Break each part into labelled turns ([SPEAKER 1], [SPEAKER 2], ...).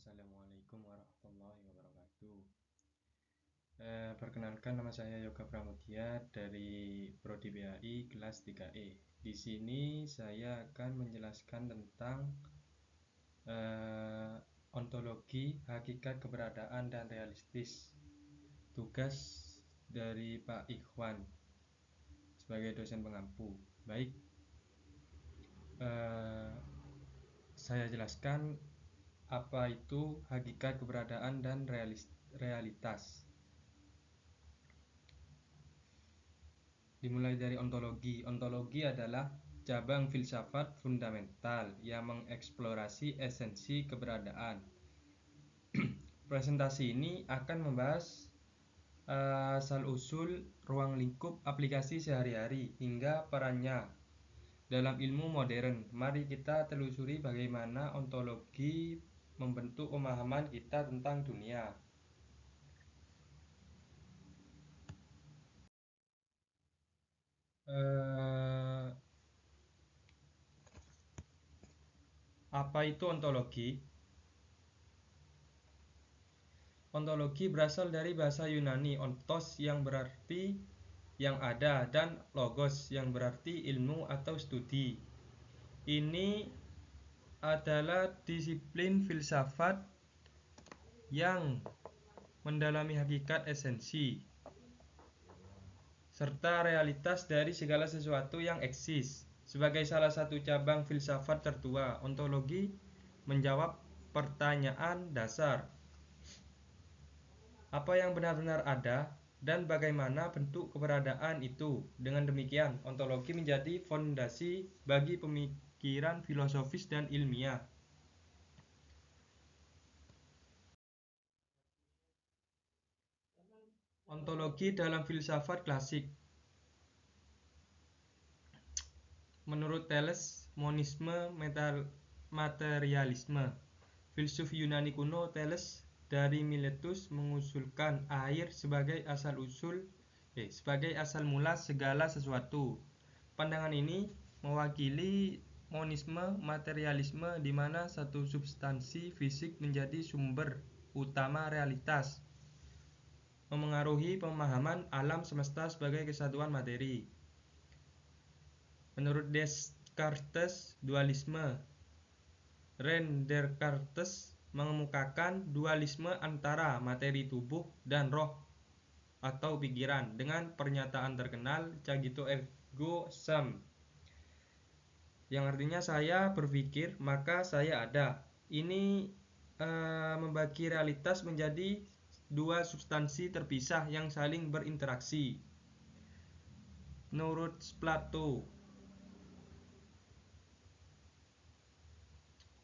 [SPEAKER 1] Assalamualaikum warahmatullahi wabarakatuh. Perkenalkan, nama saya Yoga Pramudia dari Prodi BAI kelas 3E. Di sini saya akan menjelaskan tentang ontologi, hakikat keberadaan dan realistis. Tugas dari Pak Ikhwan sebagai dosen pengampu. Baik, saya jelaskan apa itu hakikat keberadaan dan realitas. Dimulai dari ontologi. Ontologi adalah cabang filsafat fundamental yang mengeksplorasi esensi keberadaan. Presentasi ini akan membahas asal-usul, ruang lingkup, aplikasi sehari-hari, hingga perannya dalam ilmu modern. Mari kita telusuri bagaimana ontologi membentuk pemahaman kita tentang dunia. Apa itu ontologi? Ontologi berasal dari bahasa Yunani ontos yang berarti yang ada dan logos yang berarti ilmu atau studi. Ini adalah disiplin filsafat yang mendalami hakikat, esensi, serta realitas dari segala sesuatu yang eksis. Sebagai salah satu cabang filsafat tertua, ontologi menjawab pertanyaan dasar: apa yang benar-benar ada dan bagaimana bentuk keberadaan itu. Dengan demikian, ontologi menjadi fondasi bagi pemikiran filosofis dan ilmiah. Ontologi dalam filsafat klasik. Menurut Thales, monisme, materialisme. Filsuf Yunani kuno Thales dari Miletus mengusulkan air sebagai asal mula segala sesuatu. Pandangan ini mewakili monisme materialisme, di mana satu substansi fisik menjadi sumber utama realitas, memengaruhi pemahaman alam semesta sebagai kesatuan materi. Menurut Descartes, dualisme. René Descartes mengemukakan dualisme antara materi tubuh dan roh atau pikiran dengan pernyataan terkenal cogito ergo sum, yang artinya saya berpikir maka saya ada. Ini membagi realitas menjadi dua substansi terpisah yang saling berinteraksi. Menurut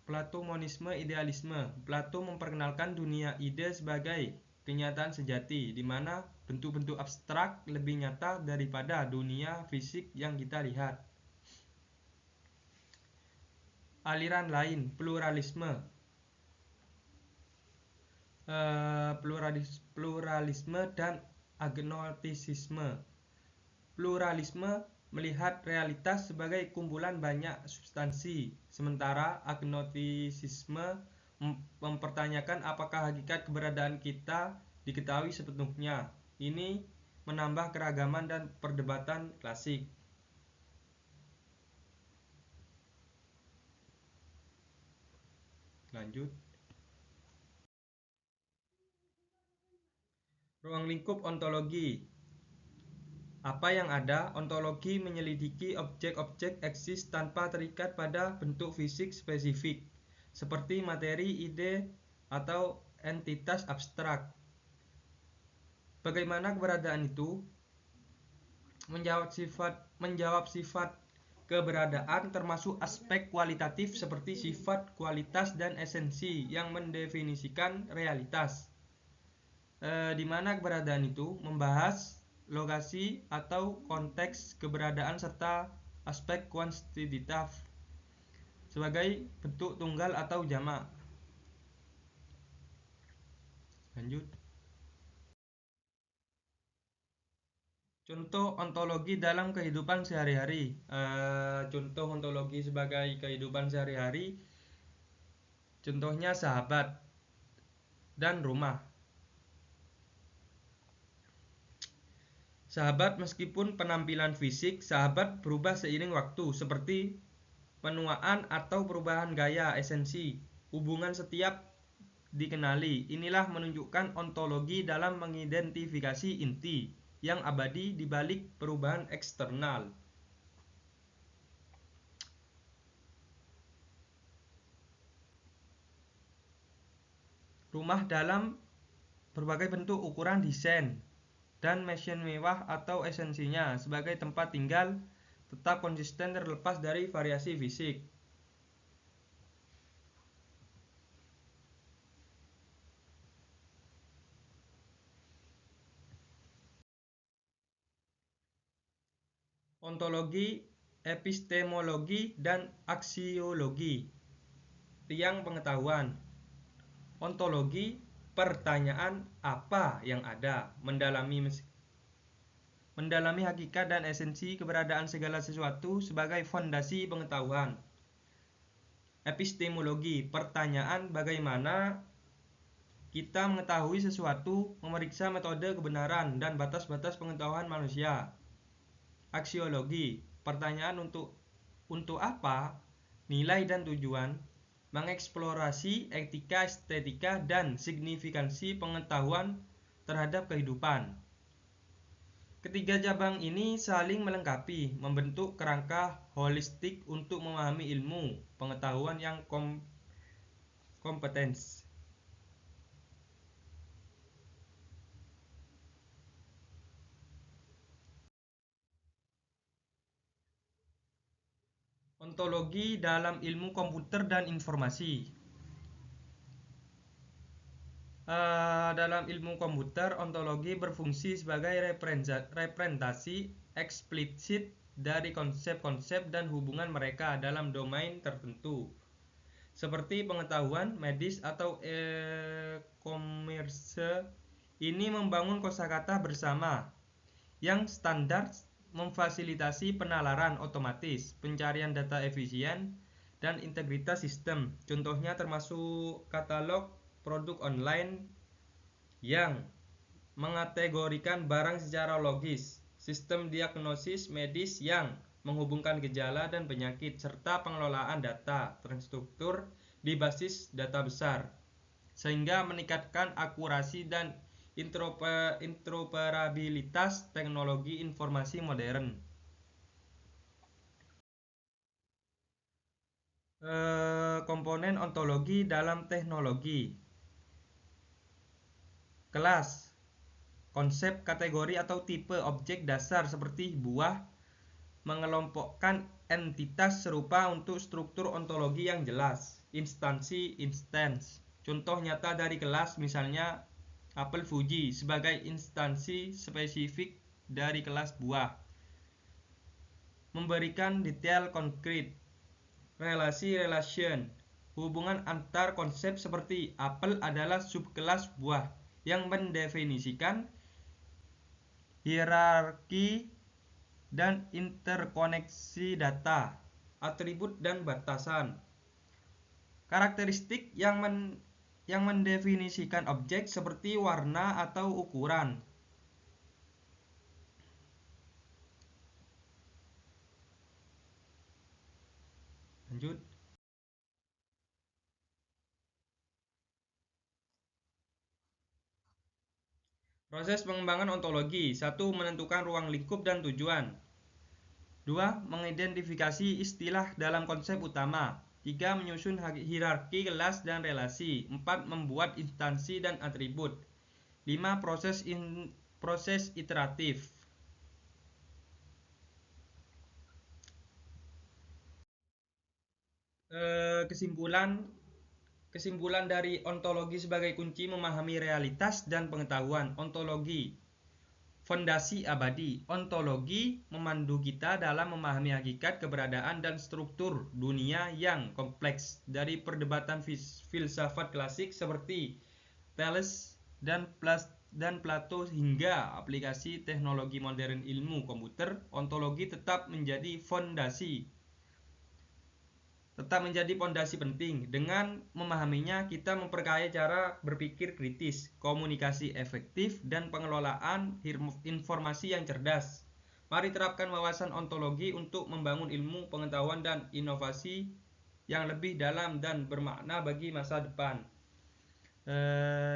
[SPEAKER 1] Plato, monisme, idealisme. Plato memperkenalkan dunia ide sebagai kenyataan sejati, di mana bentuk-bentuk abstrak lebih nyata daripada dunia fisik yang kita lihat. Aliran lain, pluralisme. Pluralisme dan agnostisisme. Pluralisme melihat realitas sebagai kumpulan banyak substansi, sementara agnostisisme mempertanyakan apakah hakikat keberadaan kita diketahui sepenuhnya. Ini menambah keragaman dan perdebatan klasik. Lanjut. Ruang lingkup ontologi. Apa yang ada? Ontologi menyelidiki objek-objek eksis tanpa terikat pada bentuk fisik spesifik, seperti materi, ide, atau entitas abstrak. Bagaimana keberadaan itu? Menjawab sifat keberadaan termasuk aspek kualitatif seperti sifat, kualitas, dan esensi yang mendefinisikan realitas. Di mana keberadaan itu membahas lokasi atau konteks keberadaan serta aspek kuantitatif sebagai bentuk tunggal atau jamak. Lanjut. Contoh ontologi dalam kehidupan sehari-hari. Contoh ontologi sebagai kehidupan sehari-hari. Contohnya sahabat. dan rumah. Sahabat, meskipun penampilan fisik sahabat berubah seiring waktu, seperti penuaan atau perubahan gaya esensi, hubungan setiap dikenali. Inilah menunjukkan ontologi dalam mengidentifikasi inti yang abadi di balik perubahan eksternal. Rumah dalam berbagai bentuk, ukuran, desain, dan mesin mewah atau esensinya sebagai tempat tinggal tetap konsisten terlepas dari variasi fisik. Ontologi, epistemologi, dan aksiologi. Tiang pengetahuan. Ontologi, pertanyaan apa yang ada, mendalami hakikat dan esensi keberadaan segala sesuatu sebagai fondasi pengetahuan. Epistemologi, pertanyaan bagaimana kita mengetahui sesuatu, memeriksa metode kebenaran dan batas-batas pengetahuan manusia. Aksiologi, pertanyaan untuk apa, nilai dan tujuan, mengeksplorasi etika, estetika, dan signifikansi pengetahuan terhadap kehidupan. Ketiga cabang ini saling melengkapi, membentuk kerangka holistik untuk memahami ilmu pengetahuan yang kompetens. Ontologi dalam ilmu komputer dan informasi. Dalam ilmu komputer, ontologi berfungsi sebagai representasi eksplisit dari konsep-konsep dan hubungan mereka dalam domain tertentu, seperti pengetahuan, medis, atau e-commerce. Ini membangun kosakata bersama yang standar, memfasilitasi penalaran otomatis, pencarian data efisien, dan integritas sistem. Contohnya termasuk katalog produk online yang mengategorikan barang secara logis, sistem diagnosis medis yang menghubungkan gejala dan penyakit, serta pengelolaan data terstruktur di basis data besar, sehingga meningkatkan akurasi dan interoperabilitas teknologi informasi modern. Komponen ontologi dalam teknologi. Kelas, konsep, kategori, atau tipe objek dasar seperti buah, mengelompokkan entitas serupa untuk struktur ontologi yang jelas. Instansi, instance. Contoh nyata dari kelas misalnya apel Fuji sebagai instansi spesifik dari kelas buah. Memberikan detail konkret. Relasi, relation. Hubungan antar konsep seperti apel adalah subkelas buah yang mendefinisikan hierarki dan interkoneksi data, atribut dan batasan. Karakteristik yang mendefinisikan objek seperti warna atau ukuran. Lanjut. Proses pengembangan ontologi. 1. Menentukan ruang lingkup dan tujuan. 2. Mengidentifikasi istilah dalam konsep utama. 3. Menyusun hierarki kelas dan relasi. 4. Membuat instansi dan atribut. 5. Proses iteratif. Kesimpulan dari ontologi sebagai kunci memahami realitas dan pengetahuan. Ontologi, fondasi abadi. Ontologi memandu kita dalam memahami hakikat, keberadaan, dan struktur dunia yang kompleks, dari perdebatan filsafat klasik seperti Thales dan Plato hingga aplikasi teknologi modern ilmu komputer. Ontologi tetap menjadi fondasi tetap menjadi pondasi penting. Dengan memahaminya, kita memperkaya cara berpikir kritis, komunikasi efektif, dan pengelolaan informasi yang cerdas. Mari terapkan wawasan ontologi untuk membangun ilmu, pengetahuan, dan inovasi yang lebih dalam dan bermakna bagi masa depan.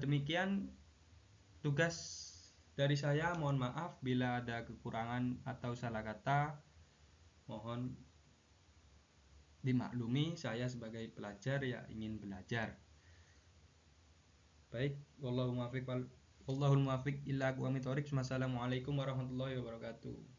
[SPEAKER 1] Demikian tugas dari saya. Mohon maaf bila ada kekurangan atau salah kata. Mohon dimaklumi, saya sebagai pelajar ya ingin belajar. Baik, wallahul muwaffiq ila aqwamit thoriq. Wassalamualaikum warahmatullahi wabarakatuh.